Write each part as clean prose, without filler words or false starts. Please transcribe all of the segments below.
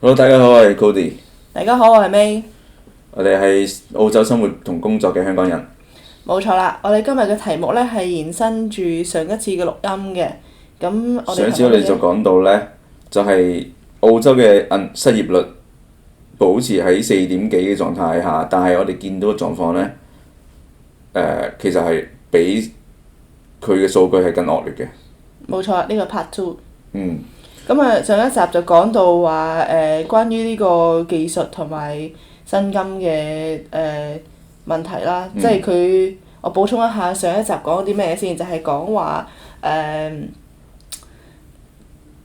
Hello，大家好，我係 Cody。大家好，我係 May。我哋係澳洲生活同工作嘅香港人。冇錯啦，我哋今日嘅題目呢係延伸住上一次嘅錄音嘅。咁我哋上一次我哋就講到呢，就係澳洲嘅失業率保持喺4.幾嘅狀態下，但係我哋見到嘅狀況呢，其實係比佢嘅數據係更惡劣嘅。冇錯，呢個 Part Two。嗯。咁上一集就講到話關於呢個技術同埋薪金嘅問題啦，即係我補充一下上一集講啲咩先，就係講話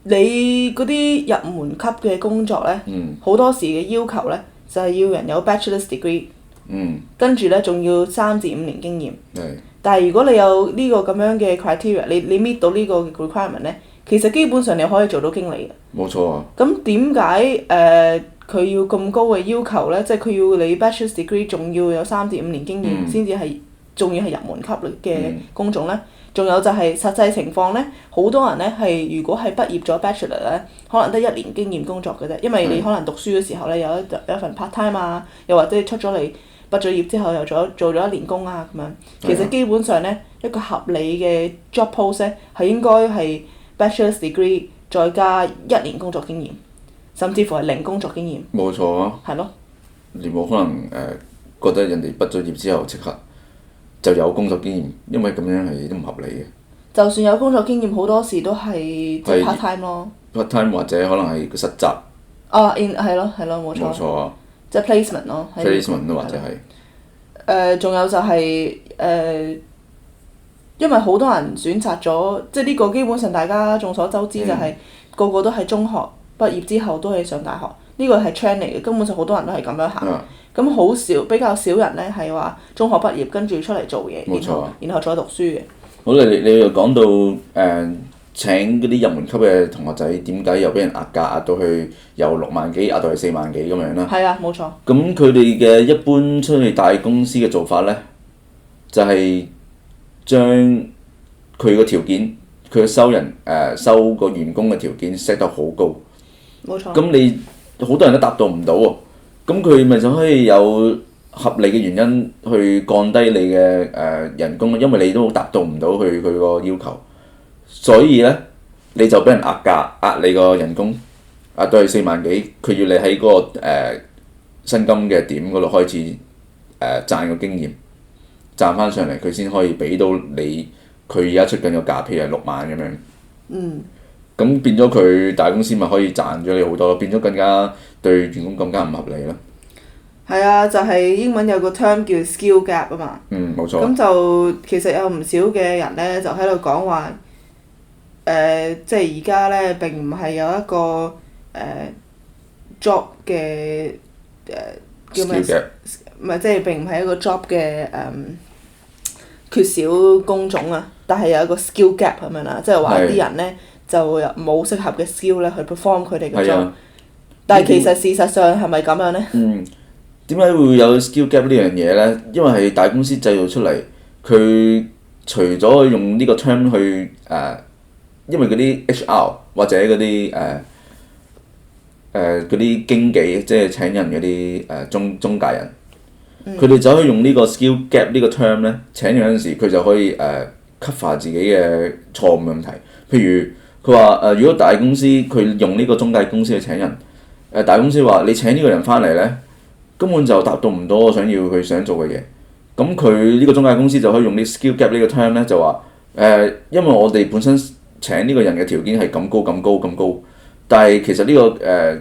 你嗰啲入門級嘅工作呢，好多時嘅要求呢，就係要人有 Bachelor's degree，跟住呢仲要3至5年經驗。但係如果你有呢個咁樣嘅 criteria，你 meet 到呢個 requirement 呢，其實基本上你可以做到經理嘅。冇錯啊。咁點解佢要咁高嘅要求呢？即係佢要你 Bachelor's degree，仲要有3至5年經驗先至係，仲要係入門級嘅工種呢？仲有就係實際情況呢，好多人呢係如果係畢業咗 Bachelor 呢，可能得1年經驗工作嘅啫，因為你可能讀書嘅時候呢，有一份 part time 啊，又或者出咗嚟畢咗業之後又做咗1年工啊咁樣。其實基本上呢，一個合理嘅 job post 呢係應該係Bachelor's degree 再加1年工作經驗，甚至乎係零工作經驗。冇錯啊。係咯。你冇可能覺得人哋畢咗業之後即刻就有工作經驗，因為咁樣係都唔合理嘅。就算有工作經驗，好多時都係即係 part time 咯。part time 或者可能係個實習。係咯冇錯。冇錯啊。即係 placement 咯。placement 都或者係。仲有就係因為好多人選擇咗，即係呢個基本上大家眾所周知就係個個都係中學畢業之後都係上大學，呢個係 trend 嚟嘅，根本上好多人都係咁樣行。咁好少比較少人呢係話中學畢業跟住出嚟做嘢，然後再讀書嘅。好，你又講到請嗰啲入門級嘅同學仔點解又俾人壓價壓到去由6萬幾壓到去4萬幾咁樣啦？係啊，冇錯。咁佢哋嘅一般出去大公司嘅做法呢，就係將佢個條件，佢收個員工嘅條件 set 得好高。冇錯。咁你好多人都達到唔到喎，咁佢咪就可以有合理嘅原因去降低你嘅人工，因為你都達到唔到佢個要求，所以呢，你就俾人壓價壓你個人工，壓到去4萬幾，佢要你喺嗰個薪金嘅點嗰度開始賺個經驗，賺翻上嚟佢先可以俾到你佢而家出緊個價，譬如係6萬咁樣。咁變咗佢大公司咪可以賺咗你好多咯，變咗更加對員工更加唔合理咯。係啊，就係英文有個 term 叫 skill gap 啊嘛。冇錯。咁就其實有唔少嘅人呢，就喺度講話即係而家呢並唔係有一個job 嘅叫咩？唔係，即係並唔係一個 job 嘅缺少工種啊，但係有一個 skill gap 咁樣啦，即係話啲人呢就冇適合嘅 skill 呢去 perform 佢哋嘅 job。但係其實事實上係咪咁樣呢？點解會有 skill gap 呢樣嘢呢？因為係大公司製造出嚟，佢除咗用呢個 term 去因為嗰啲 HR 或者嗰啲嗰啲經紀，即係請人嗰啲中介人，佢哋就可以用呢個 skill gap 呢個 term 呢，請人嗰陣時，佢就可以cover 自己嘅錯誤問題。譬如佢話如果大公司佢用呢個中介公司去請人，大公司話你請呢個人翻嚟呢，根本就達到唔到我想做嘅嘢，咁佢呢個中介公司就可以用呢 skill gap 呢個 term 呢，就話因為我哋本身請呢個人嘅條件係咁高，但係其實呢個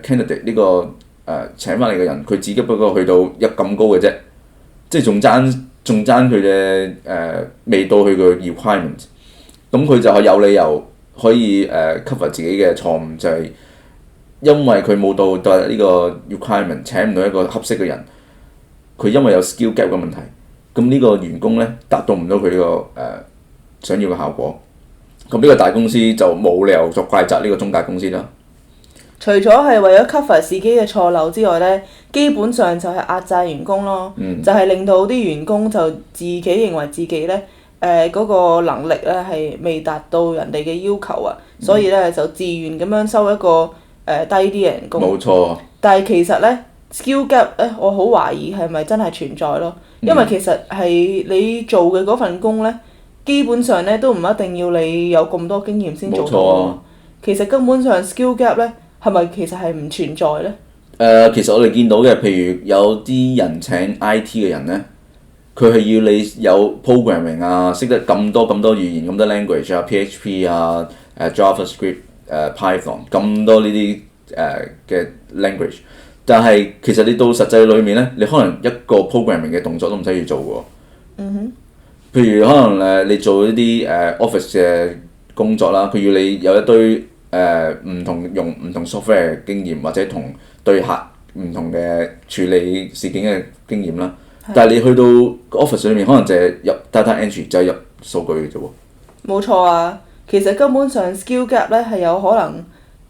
candidate 呢個請翻嚟嘅人，佢只不過去到入咁高嘅啫，即係仲爭佢嘅未到佢嘅 requirement， 咁佢就係有理由可以cover 自己嘅錯誤，就係因為佢冇到呢個 requirement， 請唔到一個合適嘅人，佢因為有 skill gap 嘅問題，咁呢個員工呢達到唔到佢呢個想要嘅效果，咁呢個大公司就冇理由作怪責呢個中介公司啦。除咗係為咗 cover 自己嘅錯漏之外呢，基本上就係壓榨員工咯，就係令到啲員工就自己認為自己呢嗰個能力呢係未達到人哋嘅要求啊，所以呢就自願咁樣收一個低啲嘅人工。冇錯。但係其實咧 skill gap 咧，我好懷疑係咪真係存在咯？因為其實係你做嘅嗰份工咧，基本上咧都唔一定要你有咁多經驗先做到喎。其實根本上 skill gap 咧係咪其實係唔存在咧？其實我哋見到嘅，譬如有啲人請 IT 嘅人咧，佢係要你有 programming 啊，識得咁多語言，咁多 language 啊 ，PHP 啊，JavaScript Python 咁多呢啲嘅 language。但係其實你到實際裏面咧，你可能一個 programming 嘅動作都唔使要做喎。譬如可能你做一啲office 嘅工作啦，佢要你有一堆用唔同 software 嘅經驗，或者同對客唔同嘅處理事件嘅經驗啦。但係你去到 office 裏面，可能就係入 data entry，就係入數據嘅啫喎。冇錯啊，其實根本上 skill gap 咧係有可能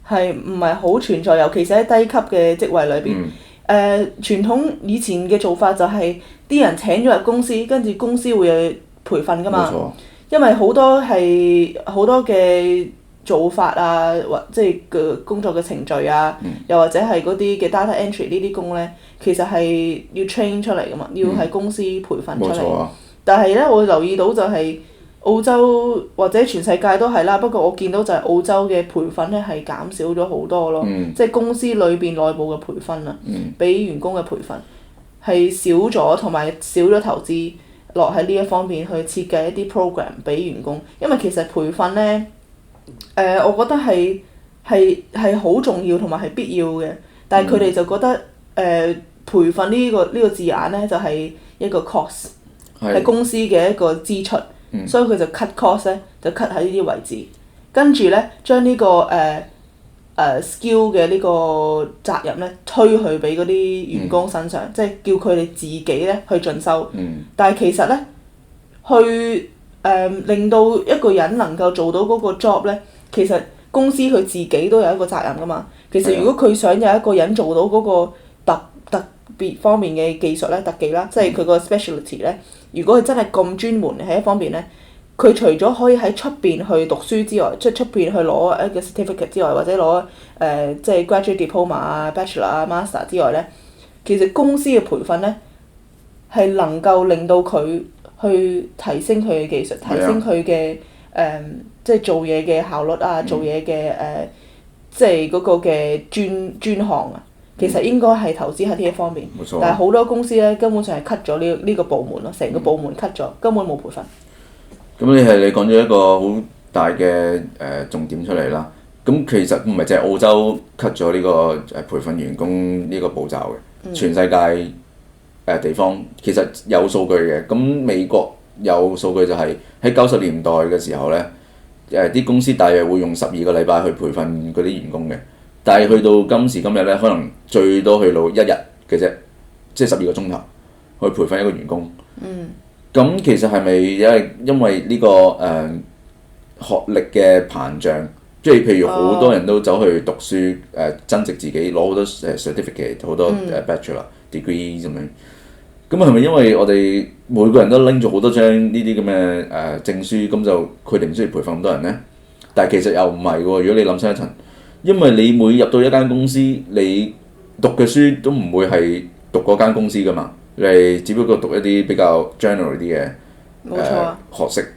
係唔係好存在，尤其是喺低級嘅職位裏邊。傳統以前嘅做法就係啲人請咗入公司，跟住公司會有培訓㗎嘛。冇錯。因為好多嘅做法啊，或即係嘅工作嘅程序啊，又或者係嗰啲嘅 data entry 呢啲工咧，其實係要 train 出嚟㗎嘛，要喺公司培訓出嚟。冇錯啊。但係咧，我留意到就係澳洲或者全世界都係啦，不過我見到就係澳洲嘅培訓咧係減少咗好多咯，即係公司裏邊內部嘅培訓啊，俾員工嘅培訓係少咗，同埋少咗投資落喺呢一方面去設計一啲 program 俾員工，因為其實培訓咧，我覺得係好重要同埋係必要嘅，但係佢哋就覺得培訓呢個字眼咧就係一個 cost， 係公司嘅一個支出。所以佢就 cut cost 咧，就 cut 喺呢啲位置，跟住咧將呢個skill 嘅呢個責任咧推去俾嗰啲員工身上，即係叫佢哋自己咧去進修。但係其實咧，去令到一個人能夠做到嗰個 job 咧，其實公司佢自己都有一個責任㗎嘛。其實如果佢想有一個人做到嗰個特別方面嘅技術咧、特技啦，即係佢個 specialty 咧。如果佢真係咁專門喺一方面咧，佢除咗可以喺出邊去讀書之外，出邊去攞一個 certificate 之外，或者攞即係 graduate diploma 啊、bachelor 啊、master 之外咧，其實公司嘅培訓咧係能夠令到佢去提升佢嘅技術，提升佢嘅即係做嘢嘅效率啊，做嘢嘅即係嗰個嘅專項啊。其實應該係投資喺呢一方面，但係好多公司咧根本上係 cut 咗呢個部門咯，成個部門 cut 咗，根本冇培訓。咁你講咗一個好大嘅重點出嚟啦。咁其實唔係淨係澳洲 cut 咗呢個培訓員工呢個步驟嘅，全世界地方其實有數據嘅。咁美國有數據就係喺90年代嘅時候咧，啲公司大約會用12個禮拜去培訓嗰啲員工嘅。但係去到今時今日咧，可能最多去到1日嘅啫，即係12個鐘頭去培訓一個員工。咁其實係咪因為呢個學歷嘅膨脹，即係譬如好多人都走去讀書增值自己，攞好多certificate， 好多bachelor degree 咁樣。咁係咪因為我哋每個人都拎咗好多張呢啲咁嘅證書，咁就佢哋唔需要培訓咁多人咧？但係其實又唔係喎，如果你諗深一層。因為你每入到一間公司，你讀嘅書都唔會係讀嗰間公司㗎嘛，你係只不過讀一啲比較 general 啲嘅學識。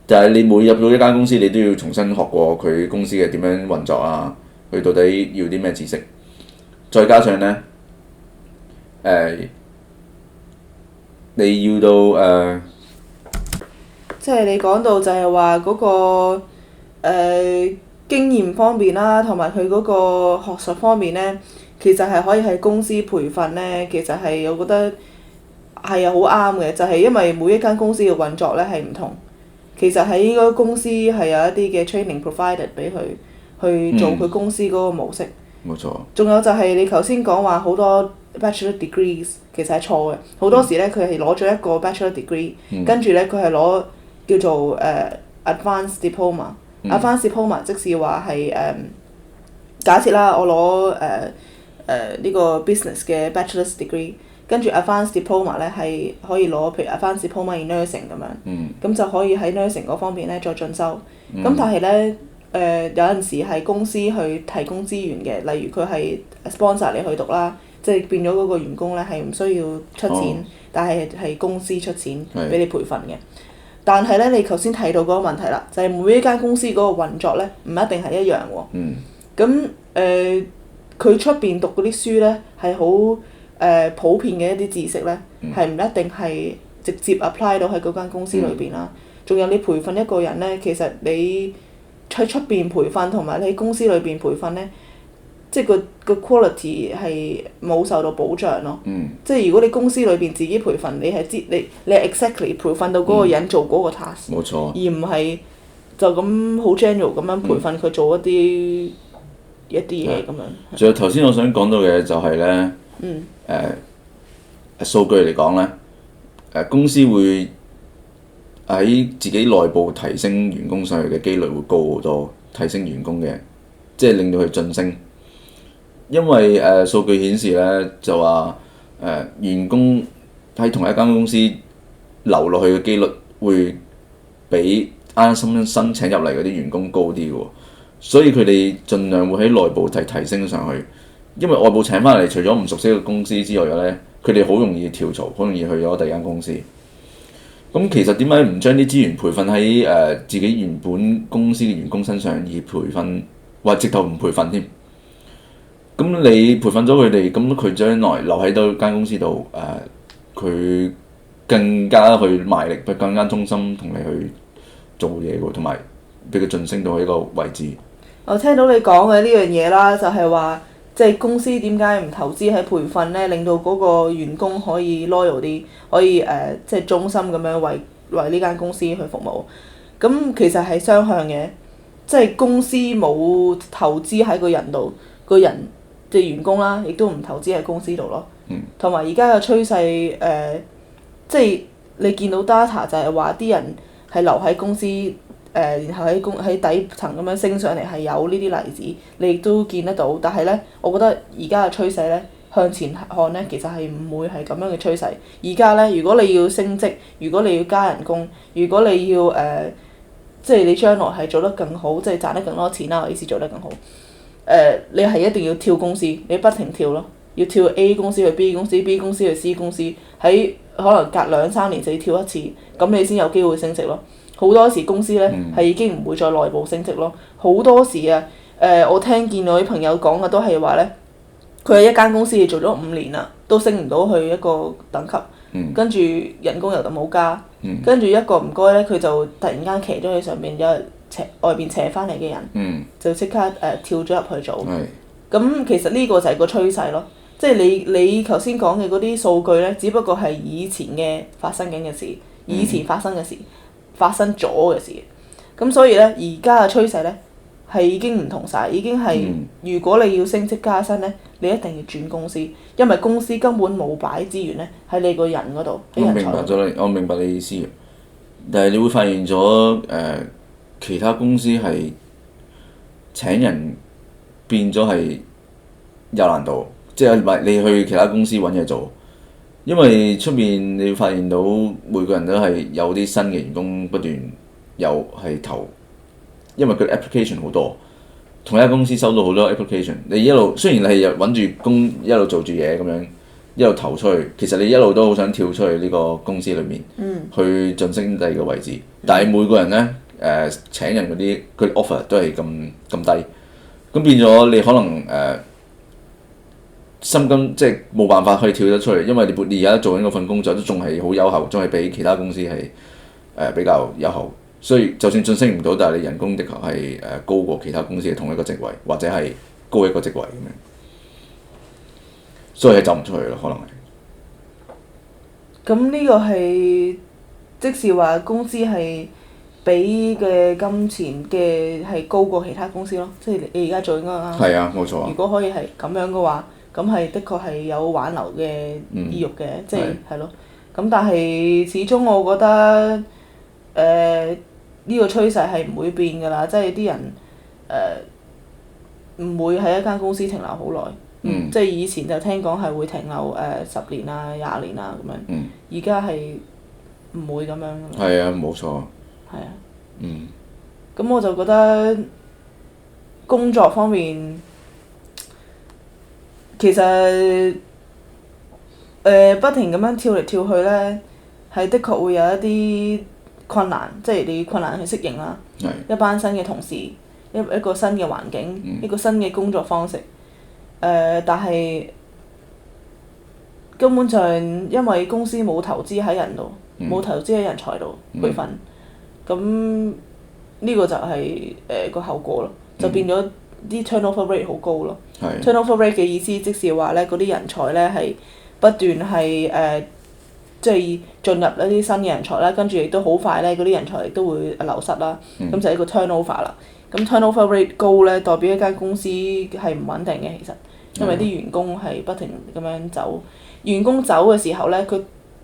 但係你每入到一間公司，你都要重新學過佢公司嘅點樣運作啊，佢到底要啲咩知識。再加上咧，你要到即係你講到就係話嗰個經驗方面啦，同埋佢嗰個學術方面咧，其實係可以喺公司培訓咧。其實係我覺得係好啱嘅，就係因為每一間公司嘅運作咧係唔同。其實喺嗰個公司係有一啲嘅 training provided 俾佢去做佢公司嗰個模式。冇錯。仲有就係你頭先講話好多 bachelor degrees 其實係錯嘅，好多時咧佢係攞咗一個 bachelor degree，跟住咧佢係攞叫做advanced diploma。advanced diploma 即是話係假設啦，我攞呢個 business 嘅 bachelor's degree， 跟住 advanced diploma 咧係可以攞，譬如 advanced diploma in nursing 咁樣，咁就可以喺 nursing 嗰方面咧再進修。咁但係咧有陣時係公司去提供資源嘅，例如佢係 sponsor 你去讀啦，即係變咗嗰個員工咧係唔需要出錢，但係公司出錢俾你培訓嘅。但係咧，你頭先睇到嗰個問題啦，就係每一間公司嗰個運作咧唔一定係一樣喎。咁佢出邊讀嗰啲書咧係好普遍嘅一啲知識咧，係唔一定係直接 apply 到喺嗰間公司裏邊啦。仲有你培訓一個人咧，其實你喺出邊培訓同埋你喺公司裏邊培訓咧，即係個 quality 係冇受到保障咯。即係如果你公司裏邊自己培訓，你係知你係 exactly 培訓到嗰個人做嗰個 task，冇錯，而唔係就咁好 general 咁樣培訓佢做一啲嘢咁樣。仲有頭先我想講到嘅就係咧，數據嚟講咧，公司會喺自己內部提升員工上去嘅機率會高好多，提升員工嘅，即係令到佢晉升。因為數據顯示咧就話員工喺同一間公司留落去嘅機率會比啱啱新請入嚟嗰啲員工高啲嘅喎，所以佢哋盡量會喺內部提升上去。因為外部請翻嚟，除咗唔熟悉嘅公司之外咧，佢哋好容易跳槽，好容易去咗第二間公司。咁其實點解唔將啲資源培訓喺自己原本公司嘅員工身上，而培訓或直頭唔培訓添？咁你培訓咗佢哋，咁佢將來留喺到間公司度，佢更加去賣力，佢更加忠心同你去做嘢喎，同埋俾佢晉升到一個位置。我聽到你講嘅呢樣嘢啦，就係話，即係公司點解唔投資喺培訓咧，令到嗰個員工可以 loyal 啲，可以即係忠心咁樣為呢間公司去服務。咁其實係雙向嘅，即係公司冇投資喺個人度，個人即係員工啦，亦都唔投資喺公司度咯。同埋而家嘅趨勢即係你見到 data 就係話啲人係留喺公司。然後喺底層咁樣升上嚟係有呢啲例子，你亦都見得到。但係咧，我覺得而家嘅趨勢咧，向前看咧，其實係唔會係咁樣嘅趨勢。而家咧，如果你要升職，如果你要加人工，如果你要即係你將來係做得更好，即係賺得更多錢啦，我意思做得更好。你係一定要跳公司，你不停跳咯，要跳 A 公司去 B 公司，B 公司去 C 公司，喺可能隔2-3年就要跳一次，咁你先有機會升職咯。好多時公司咧係已經唔會再內部升職咯。好多時啊，我聽見我啲朋友講嘅都係話咧，佢喺一間公司做咗5年啦，都升唔到去一個等級，跟住人工又冇加，跟住一個唔該咧，佢就突然間騎咗去上面，有人外邊請翻嚟嘅人，就即刻跳咗入去做。咁其實呢個就係個趨勢咯，即係你頭先講嘅嗰啲數據咧，只不過係以前嘅發生緊嘅事，以前發生嘅事。發生咗嘅事，咁所以咧，而家嘅趨勢咧係已經唔同晒，已經係如果你要升職加薪咧，你一定要轉公司，因為公司根本冇擺資源咧喺你個人嗰度。我明白你意思，但係你會發現咗其他公司係請人變咗係有難度，即係唔係你去其他公司揾嘢做。因為出面你會發現到每個人都係有啲新嘅員工不斷有係投，因為佢 application 好多，同一間公司收到好多 application， 你一路雖然你係揾住工一路做住嘢咁樣，一路投出去，其實你一路都好想跳出去呢個公司裏面，去晉升第二個位置，但係每個人呢，請人嗰啲佢 offer 都係咁低，咁變咗你可能心甘即係冇辦法可以跳得出嚟，因為你而家做緊嗰份工作都仲係好優厚，仲係比其他公司係比較優厚，所以就算晉升唔到，但係你人工的確係高過其他公司嘅同一個職位，或者係高一個職位咁樣，所以係走唔出去咯，可能係。咁呢個係即是話公司係俾嘅金錢嘅係高過其他公司咯，即係你而家做應該啱。係啊，冇錯。如果可以係咁樣嘅話，咁係的確係有挽留嘅意欲嘅，即係咯。咁但係始終我覺得呢個趨勢係唔會變㗎啦，即係啲人唔會喺一間公司停留好耐。即係以前就聽講係會停留10年啊、20年啊咁樣。而家係唔會咁樣㗎啦。係啊，冇錯。係啊。咁我就覺得工作方面，其實不停咁樣跳嚟跳去呢，係的確會有一啲困難，即係你困難去適應啦。一班新嘅同事，一個新嘅環境，一個新嘅工作方式。但係根本上因為公司冇投資喺人度，冇投資喺人才度培訓，咁呢個就係個後果咯，就變咗啲 turnover rate 好高咯。turnover rate 嘅意思即是話呢，嗰啲人才呢係不斷係即係進入一啲新嘅人才啦，跟住亦都好快呢，嗰啲人才亦都會流失啦。咁就係一個 turnover 啦。咁 turnover rate 高呢，代表一間公司係唔穩定嘅，其實，因為啲員工係不停咁樣走。員工走嘅時候呢，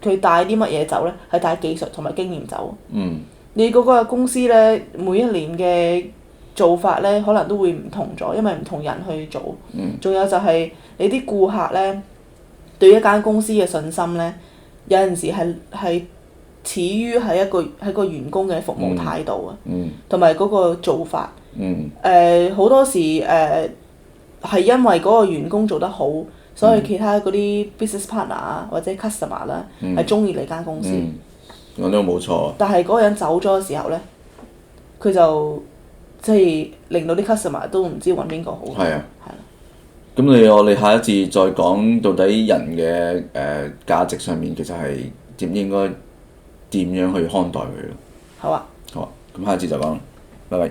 佢帶啲乜嘢走呢？係帶技術同埋經驗走。你嗰個公司呢，每一年嘅做法呢，可能都會唔同咗，因為唔同人去做。仲有就係你啲顧客呢，對一間公司嘅信心呢，有陣時係始於喺個員工嘅服務態度啊，同埋嗰個做法。好多時係因為嗰個員工做得好，所以其他嗰啲 business partner 啊或者 customer 啦係中意你間公司。講得冇錯。但係嗰個人走咗嘅時候呢，佢就即係令到啲 customer 都唔知揾邊個好。係啊。咁我哋下一節再講到底人嘅價值上面其實係應該點樣去看待佢咯。好啊。好啊，咁下一節就講，拜拜。